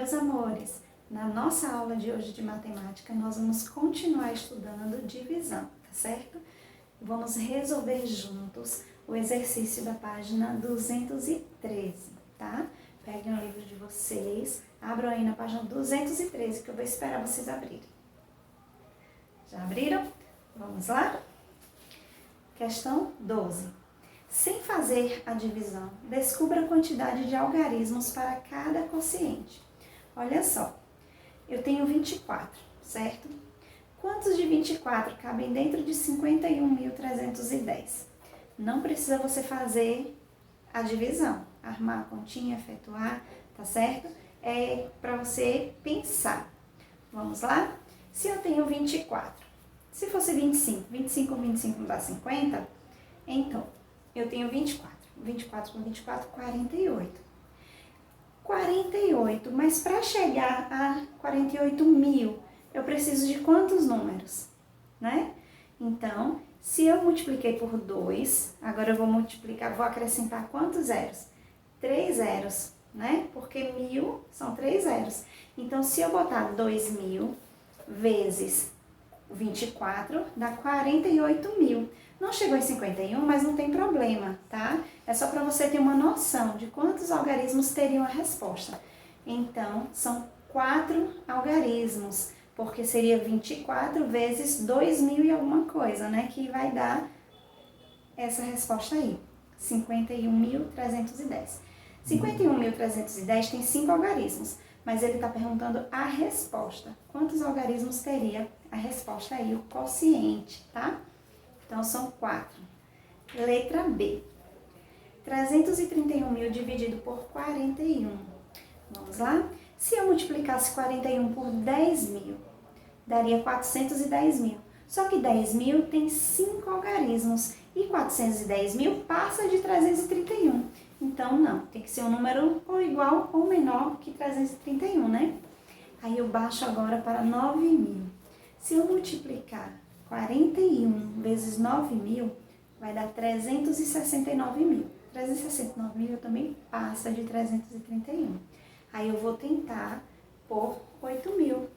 Meus amores, na nossa aula de hoje de matemática, nós vamos continuar estudando divisão, tá certo? Vamos resolver juntos o exercício da página 213, tá? Peguem o livro de vocês, abram aí na página 213, que eu vou esperar vocês abrirem. Já abriram? Vamos lá? Questão 12. Sem fazer a divisão, descubra a quantidade de algarismos para cada quociente. Olha só, eu tenho 24, certo? Quantos de 24 cabem dentro de 51.310? Não precisa você fazer a divisão, armar a continha, efetuar, tá certo? É para você pensar. Vamos lá? Se eu tenho 24, se fosse 25, 25 com 25 não dá 50? Então, eu tenho 24. 24 com 24, 48. 48, mas para chegar a 48.000, eu preciso de quantos números, né? Então, se eu multipliquei por 2, agora eu vou multiplicar, vou acrescentar quantos zeros? 3 zeros, né? Porque 1.000 são 3 zeros. Então, se eu botar 2.000 vezes 24, dá 48.000. Não chegou em 51, mas não tem problema, tá? É só para você ter uma noção de quantos algarismos teriam a resposta. Então, são 4 algarismos, porque seria 24 vezes 2.000 e alguma coisa, né? Que vai dar essa resposta aí, 51.310. 51.310 tem 5 algarismos, mas ele está perguntando a resposta. Quantos algarismos teria a resposta aí, o quociente, tá? Então, são 4. Letra B. 331.000 dividido por 41. Vamos lá? Se eu multiplicasse 41 por 10.000, daria 410.000. Só que 10.000 tem 5 algarismos e 410.000 passa de 331. Então, não. Tem que ser um número ou igual ou menor que 331, né? Aí eu baixo agora para 9.000. Se eu multiplicar 41 vezes 9.000, vai dar 369.000. 369.000 também passa de 331. Aí eu vou tentar por 8.000,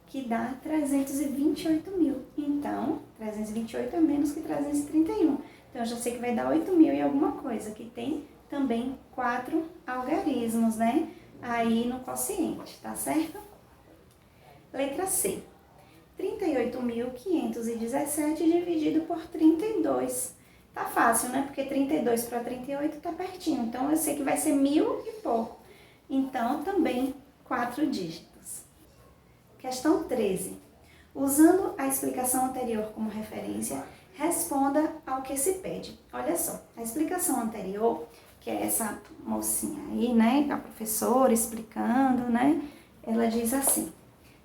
que dá 328.000. Então, 328 é menos que 331. Então, eu já sei que vai dar 8.000 e alguma coisa, que tem também 4 algarismos, né? Aí no quociente, tá certo? Letra C. 38.517 dividido por 32. Tá fácil, né? Porque 32 para 38 tá pertinho. Então, eu sei que vai ser 1.000 e pouco. Então, também 4 dígitos. Questão 13. Usando a explicação anterior como referência, responda ao que se pede. Olha só, a explicação anterior, que é essa mocinha aí, né? A professora explicando, né? Ela diz assim: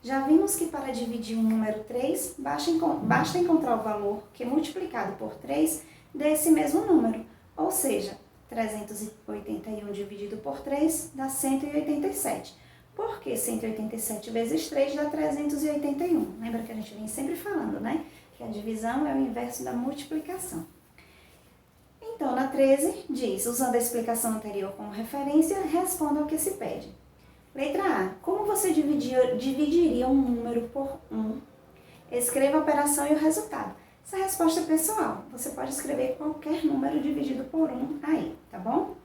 já vimos que para dividir um número 3, basta encontrar o valor que multiplicado por 3 desse mesmo número. Ou seja, 381 dividido por 3 dá 187. Porque 187 vezes 3 dá 381. Lembra que a gente vem sempre falando, né? Que a divisão é o inverso da multiplicação. Então, na 13 diz, usando a explicação anterior como referência, responda ao que se pede. Letra A. Como você dividiria um número por 1? Escreva a operação e o resultado. Essa resposta é pessoal. Você pode escrever qualquer número dividido por 1 aí, tá bom?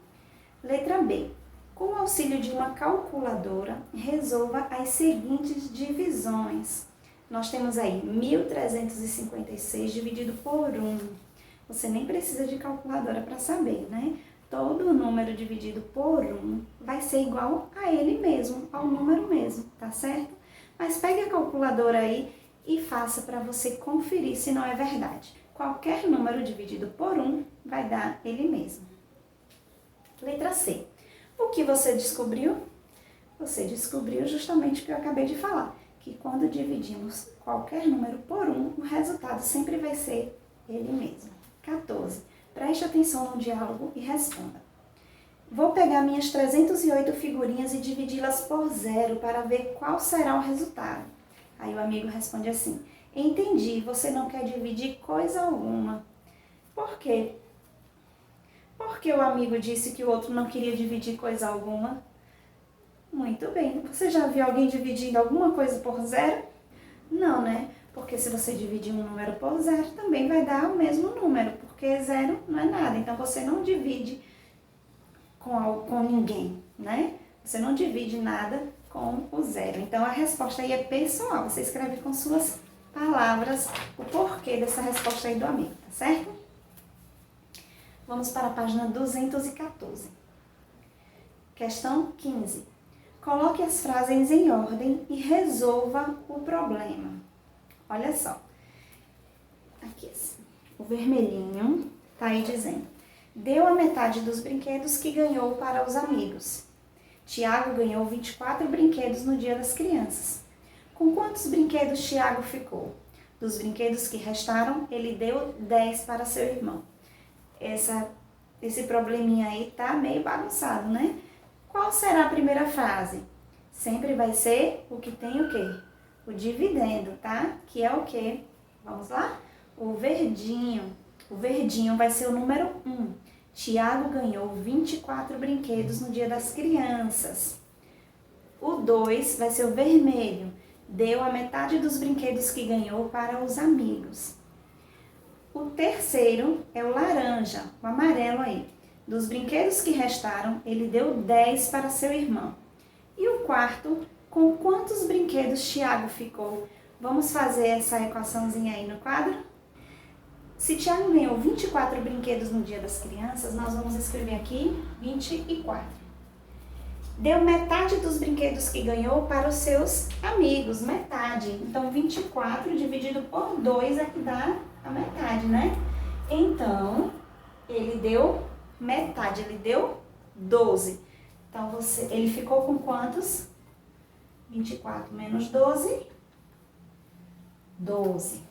Letra B. Com o auxílio de uma calculadora, resolva as seguintes divisões. Nós temos aí 1.356 dividido por 1. Você nem precisa de calculadora para saber, né? Todo número dividido por 1 vai ser igual a ele mesmo, ao número mesmo, tá certo? Mas pegue a calculadora aí e faça para você conferir se não é verdade. Qualquer número dividido por 1 vai dar ele mesmo. Letra C. O que você descobriu? Você descobriu justamente o que eu acabei de falar, que quando dividimos qualquer número por 1, o resultado sempre vai ser ele mesmo. 14. Preste atenção no diálogo e responda. Vou pegar minhas 308 figurinhas e dividi-las por 0 para ver qual será o resultado. Aí o amigo responde assim: entendi, você não quer dividir coisa alguma. Por quê? Porque o amigo disse que o outro não queria dividir coisa alguma. Muito bem. Você já viu alguém dividindo alguma coisa por zero? Não, né? Porque se você dividir um número por zero, também vai dar o mesmo número, porque zero não é nada. Então, você não divide com ninguém, né? Você não divide nada com o zero. Então, a resposta aí é pessoal. Você escreve com suas palavras o porquê dessa resposta aí do amigo, tá certo? Vamos para a página 214. Questão 15. Coloque as frases em ordem e resolva o problema. Olha só. Aqui, o vermelhinho tá aí dizendo: deu a metade dos brinquedos que ganhou para os amigos. Tiago ganhou 24 brinquedos no Dia das Crianças. Com quantos brinquedos Tiago ficou? Dos brinquedos que restaram, ele deu 10 para seu irmão. Esse probleminha aí tá meio bagunçado, né? Qual será a primeira frase? Sempre vai ser o que tem o quê? O dividendo, tá? Que é o quê? Vamos lá? O verdinho. O verdinho vai ser o número 1. Tiago ganhou 24 brinquedos no Dia das Crianças. O 2 vai ser o vermelho. Deu a metade dos brinquedos que ganhou para os amigos. O terceiro é o laranja, o amarelo aí. Dos brinquedos que restaram, ele deu 10 para seu irmão. E o quarto, com quantos brinquedos Tiago ficou? Vamos fazer essa equaçãozinha aí no quadro? Se Tiago ganhou 24 brinquedos no Dia das Crianças, nós vamos escrever aqui 24. Deu metade dos brinquedos que ganhou para os seus amigos, metade. Então, 24 dividido por 2 é que dá a metade, né? Então, ele deu metade, ele deu 12. Então, ele ficou com quantos? 24 menos 12, 12.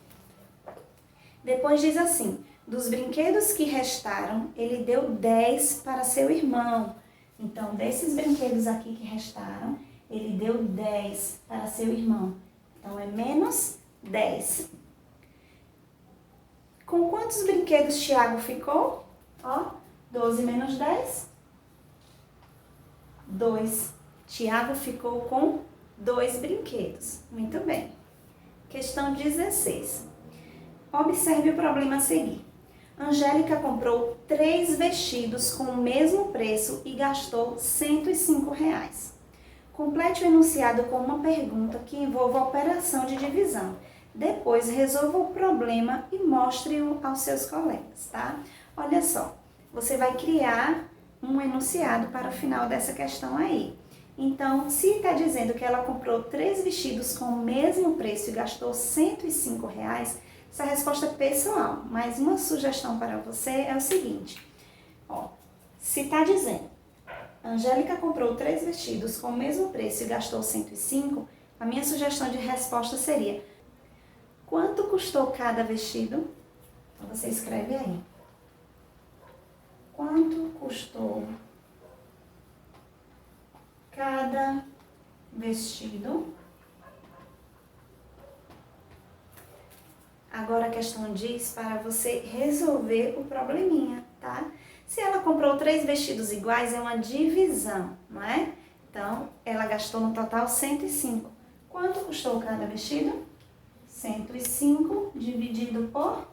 Depois diz assim: dos brinquedos que restaram, ele deu 10 para seu irmão. Então, desses brinquedos aqui que restaram, ele deu 10 para seu irmão. Então, é menos 10. Com quantos brinquedos Tiago ficou? Ó, 12 menos 10, 2. Tiago ficou com 2 brinquedos. Muito bem. Questão 16. Observe o problema a seguir. Angélica comprou 3 vestidos com o mesmo preço e gastou R$ 105. Complete o enunciado com uma pergunta que envolva a operação de divisão. Depois, resolva o problema e mostre-o aos seus colegas, tá? Olha só, você vai criar um enunciado para o final dessa questão aí. Então, se está dizendo que ela comprou 3 vestidos com o mesmo preço e gastou R$ 105, essa resposta é pessoal, mas uma sugestão para você é o seguinte, ó, se está dizendo, Angélica comprou 3 vestidos com o mesmo preço e gastou 105, a minha sugestão de resposta seria, quanto custou cada vestido? Então, você escreve aí. Quanto custou cada vestido? Agora a questão diz para você resolver o probleminha, tá? Se ela comprou 3 vestidos iguais, é uma divisão, não é? Então, ela gastou no total 105. Quanto custou cada vestido? 105 dividido por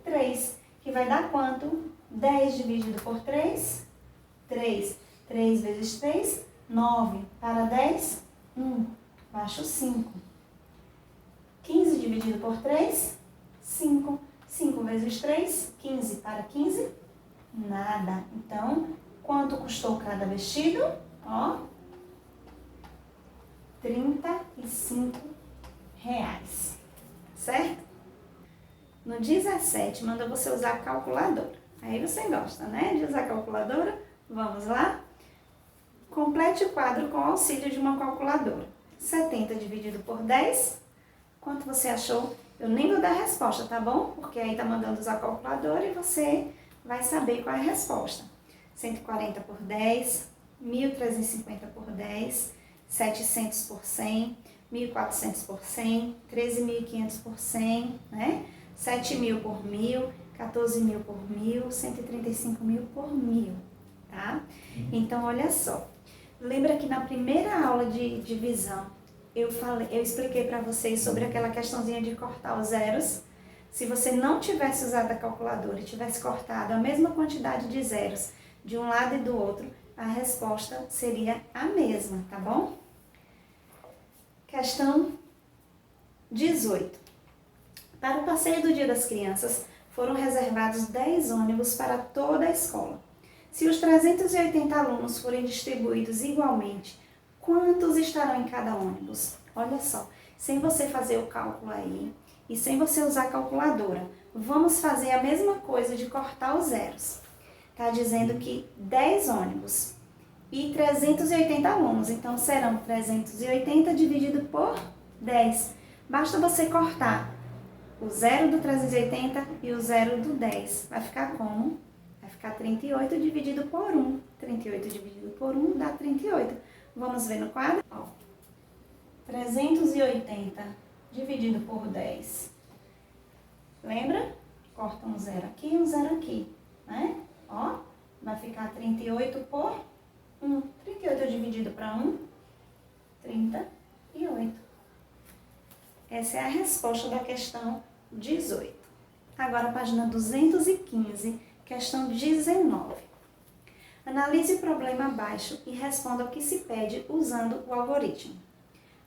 3, que vai dar quanto? 10 dividido por 3, 3. 3 vezes 3, 9. Para 10, 1. Baixo 5. 15 dividido por 3, 5. 5 vezes 3, 15. Para 15, nada. Então, quanto custou cada vestido? Ó, R$ 35. Certo? No 17, manda você usar a calculadora. Aí você gosta, né, de usar a calculadora? Vamos lá? Complete o quadro com o auxílio de uma calculadora. 70 dividido por 10, quanto você achou? Eu nem vou dar a resposta, tá bom? Porque aí tá mandando usar a calculadora e você vai saber qual é a resposta. 140 por 10, 1.350 por 10, 700 por 100, 1.400 por 100, 13.500 por 100, né? 7.000 por 1.000, 14.000 por 1.000, 135.000 por 1.000, tá? Então, olha só. Lembra que na primeira aula de divisão eu expliquei para vocês sobre aquela questãozinha de cortar os zeros? Se você não tivesse usado a calculadora e tivesse cortado a mesma quantidade de zeros de um lado e do outro, a resposta seria a mesma, tá bom? Questão 18. Para o passeio do Dia das Crianças, foram reservados 10 ônibus para toda a escola. Se os 380 alunos forem distribuídos igualmente, quantos estarão em cada ônibus? Olha só, sem você fazer o cálculo aí e sem você usar a calculadora, vamos fazer a mesma coisa de cortar os zeros. Está dizendo que 10 ônibus e 380 alunos, então serão 380 dividido por 10. Basta você cortar o zero do 380 e o zero do 10. Vai ficar como? Vai ficar 38 dividido por 1. 38 dividido por 1 dá 38. Vamos ver no quadro? Ó, 380 dividido por 10. Lembra? Corta um zero aqui e um zero aqui, né? Ó, vai ficar 38 por 1. 38 dividido para 1, 38. Essa é a resposta da questão 18. Agora a página 215, questão 19. Analise o problema abaixo e responda ao que se pede usando o algoritmo.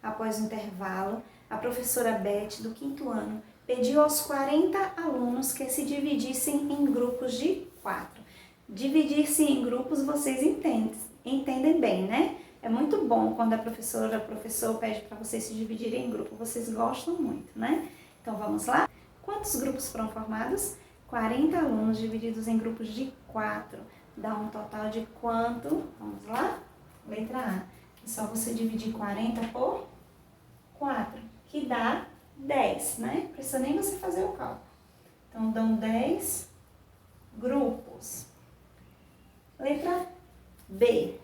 Após o intervalo, a professora Beth, do 5º ano, pediu aos 40 alunos que se dividissem em grupos de 4. Dividir-se em grupos vocês entendem bem, né? É muito bom quando a professora ou o professor pede para vocês se dividirem em grupo. Vocês gostam muito, né? Então vamos lá? Quantos grupos foram formados? 40 alunos divididos em grupos de 4. Dá um total de quanto? Vamos lá? Letra A. É só você dividir 40 por 4, que dá 10, né? Não precisa nem você fazer o cálculo. Então, dão 10 grupos. Letra B.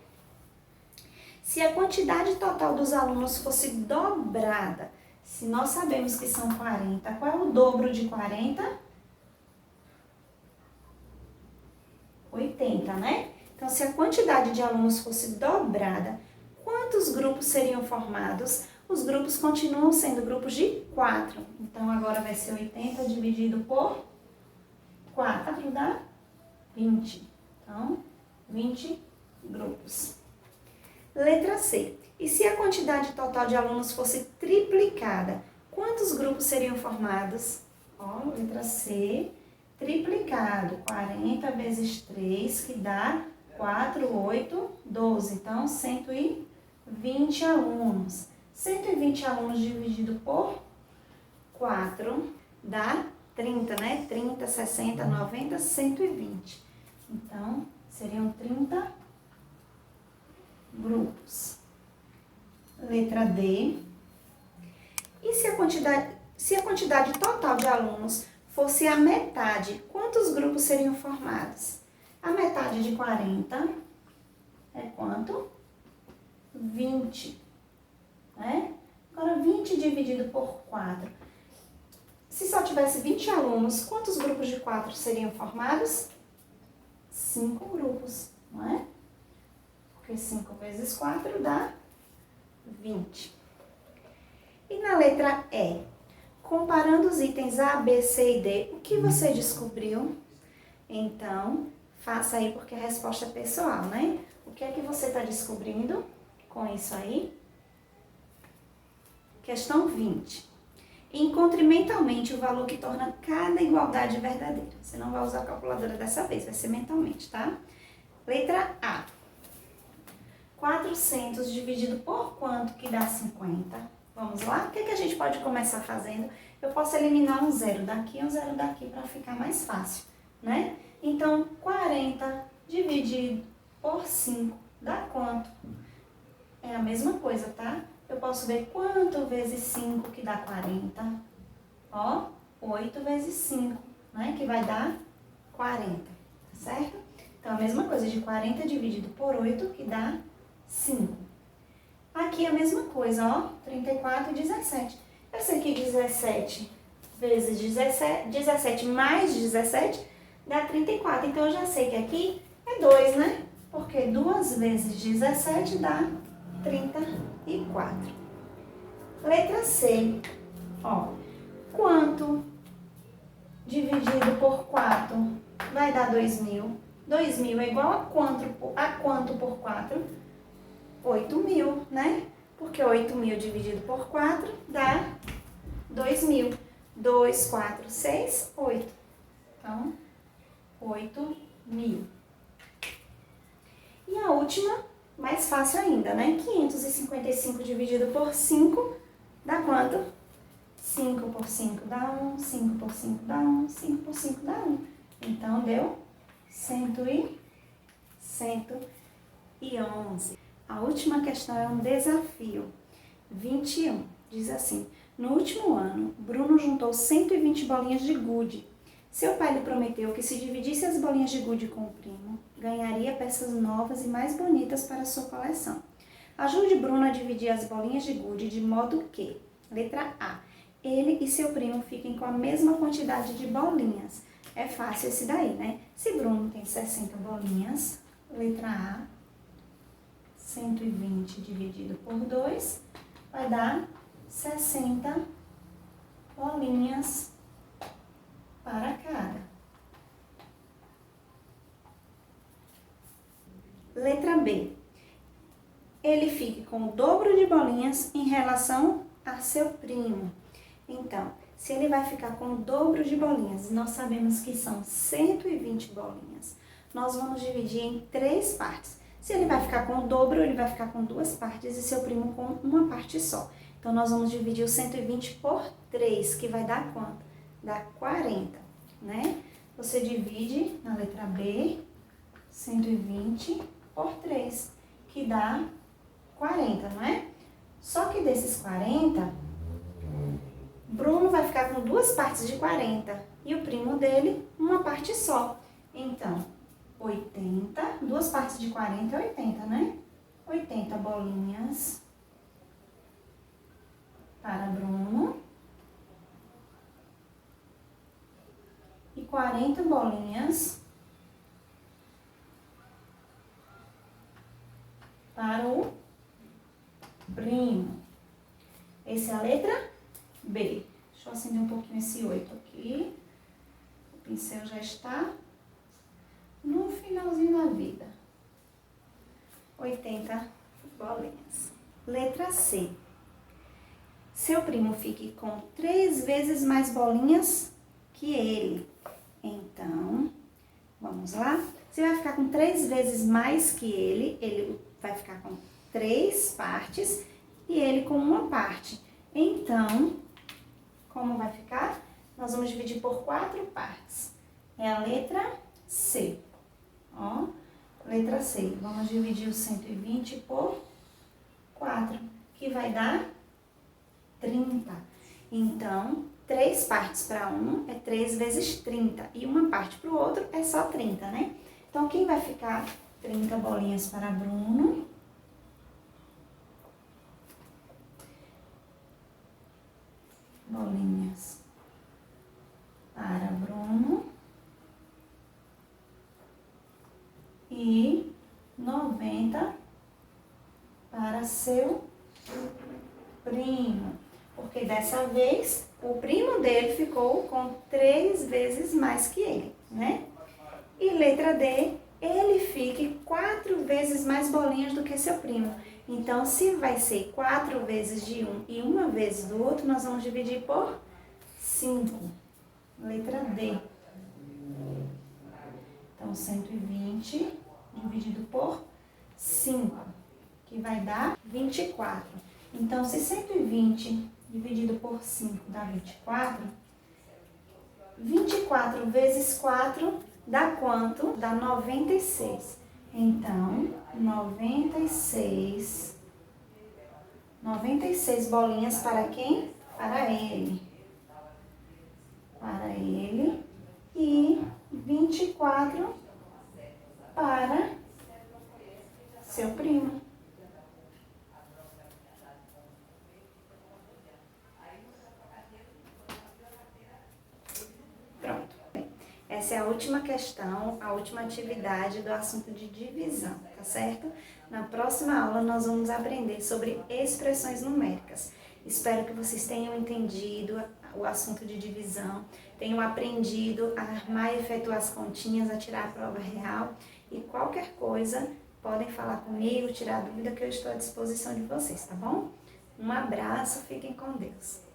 Se a quantidade total dos alunos fosse dobrada, se nós sabemos que são 40, qual é o dobro de 40? 80, né? Então, se a quantidade de alunos fosse dobrada, quantos grupos seriam formados? Os grupos continuam sendo grupos de 4. Então, agora vai ser 80 dividido por 4 dá 20. Então, 20 grupos. Letra C. E se a quantidade total de alunos fosse triplicada, quantos grupos seriam formados? Ó, letra C, triplicado. 40 vezes 3, que dá 4, 8, 12. Então, 120 alunos. 120 alunos dividido por 4 dá 30, né? 30, 60, 90, 120. Então, seriam 30 grupos. Letra D. E se a quantidade total de alunos fosse a metade, quantos grupos seriam formados? A metade de 40 é quanto? 20. Né? Agora, 20 dividido por 4. Se só tivesse 20 alunos, quantos grupos de 4 seriam formados? 5 grupos, não é? Porque 5 vezes 4 dá 20. E na letra E, comparando os itens A, B, C e D, o que você descobriu? Então, faça aí porque a resposta é pessoal, né? O que é que você está descobrindo com isso aí? Questão 20. Encontre mentalmente o valor que torna cada igualdade verdadeira. Você não vai usar a calculadora dessa vez, vai ser mentalmente, tá? Letra A. 400 dividido por quanto que dá 50? Vamos lá? O que a gente pode começar fazendo? Eu posso eliminar um zero daqui e um zero daqui para ficar mais fácil, né? Então, 40 dividido por 5 dá quanto? É a mesma coisa, tá? Eu posso ver quanto vezes 5 que dá 40. Ó, 8 vezes 5, né? Que vai dar 40, tá certo? Então, a mesma coisa de 40 dividido por 8 que dá 5. Aqui a mesma coisa, ó, 34 e 17. Eu sei que 17 vezes 17 mais 17 dá 34. Então, eu já sei que aqui é 2, né? porque 2 vezes 17 dá 34. Letra C, ó, quanto dividido por 4 vai dar 2.000? 2.000 é igual a quanto por 4? 8.000, né? Porque 8.000 dividido por 4 dá 2.000. 2, 4, 6, 8. Então, 8.000. E a última, mais fácil ainda, né? 555 dividido por 5 dá quanto? 5 por 5 dá 1, 5 por 5 dá 1, 5 por 5 dá 1. Então, deu 111. A última questão é um desafio. 21. Diz assim: no último ano, Bruno juntou 120 bolinhas de gude. Seu pai lhe prometeu que se dividisse as bolinhas de gude com o primo, ganharia peças novas e mais bonitas para sua coleção. Ajude Bruno a dividir as bolinhas de gude de modo que, letra A, ele e seu primo fiquem com a mesma quantidade de bolinhas. É fácil esse daí, né? Se Bruno tem 60 bolinhas, letra A, 120 dividido por 2, vai dar 60 bolinhas para cada. Letra B. Ele fique com o dobro de bolinhas em relação a seu primo. Então, se ele vai ficar com o dobro de bolinhas, nós sabemos que são 120 bolinhas, nós vamos dividir em 3 partes. Se ele vai ficar com o dobro, ele vai ficar com 2 partes e seu primo com uma parte só. Então, nós vamos dividir o 120 por 3, que vai dar quanto? Dá 40, né? Você divide na letra B, 120 por 3, que dá 40, não é? Só que desses 40, Bruno vai ficar com 2 partes de 40 e o primo dele uma parte só. Então, 80, 2 partes de 40 é 80, né? 80 bolinhas para Bruno e 40 bolinhas para o primo. Essa é a letra B. Deixa eu acender um pouquinho esse 8 aqui. O pincel já está no finalzinho da vida. 80 bolinhas. Letra C. Seu primo fique com 3 vezes mais bolinhas que ele. Então, vamos lá? Você vai ficar com 3 vezes mais que ele vai ficar com 3 partes e ele com uma parte. Então, como vai ficar? Nós vamos dividir por 4 partes. É a letra C. Ó, letra C. Vamos dividir o 120 por 4, que vai dar 30. Então, 3 partes para um é 3 vezes 30. E uma parte para o outro é só 30, né? Então, quem vai ficar 30 bolinhas para Bruno? Bolinhas para Bruno. E 90 para seu primo. Porque dessa vez, o primo dele ficou com 3 vezes mais que ele, né? E letra D, ele fique 4 vezes mais bolinhas do que seu primo. Então, se vai ser 4 vezes de um e 1 vez do outro, nós vamos dividir por 5. Letra D. Então, 120 dividido por 5, que vai dar 24. Então, se 120 dividido por 5 dá 24, 24 vezes 4 dá quanto? Dá 96. Então, 96 bolinhas para quem? Para ele. Para ele. E 24 para seu primo. Essa é a última questão, a última atividade do assunto de divisão, tá certo? Na próxima aula nós vamos aprender sobre expressões numéricas. Espero que vocês tenham entendido o assunto de divisão, tenham aprendido a armar e efetuar as continhas, a tirar a prova real e qualquer coisa podem falar comigo, tirar a dúvida que eu estou à disposição de vocês, tá bom? Um abraço, fiquem com Deus.